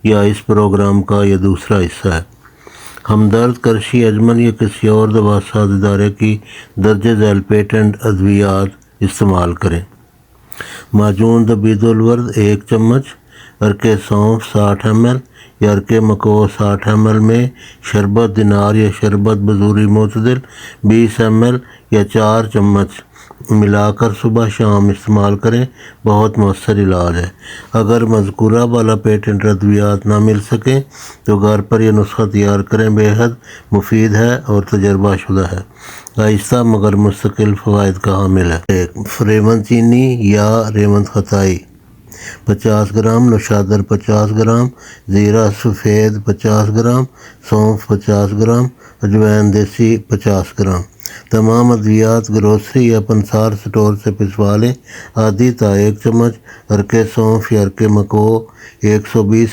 या इस प्रोग्राम का यह दूसरा हिस्सा है। हमदर्द, करशी, अजमल या किसी और दवा साज इदारे की दर्ज झैल पेटेंट अद्वियात इस्तेमाल करें। माजून दबीदुलवर्द 1 चम्मच, अर्के सौंफ 60 ml या अर्के मको 60 ml में शरबत दिनार या शरबत बजूरी मोतदिल 20 ml या 4 चम्मच मिलाकर सुबह शाम इस्तेमाल करें। बहुत मौसर इलाज है। अगर मज़कूरा वाला पेटेंट अद्वियात ना मिल सके तो घर पर यह नुस्खा तैयार करें। बेहद मुफीद है और तजर्बा शुदा है। आहिस्ता मगर मुस्तकिल फ़वाइद का हामिल है। 1. रेवंद चीनी या रेवंद खताई 50 ग्राम, नौशादर 50 ग्राम, ज़ीरा सफ़ेद 50 ग्राम, सौंफ 50 ग्राम, अजवैन देसी 50 ग्राम। तमाम अद्वियात ग्रोसरी या पंसार स्टोर से पिसवा लें। आदि ता 1 चम्मच, अर्के सौंफ या अर्के मको 120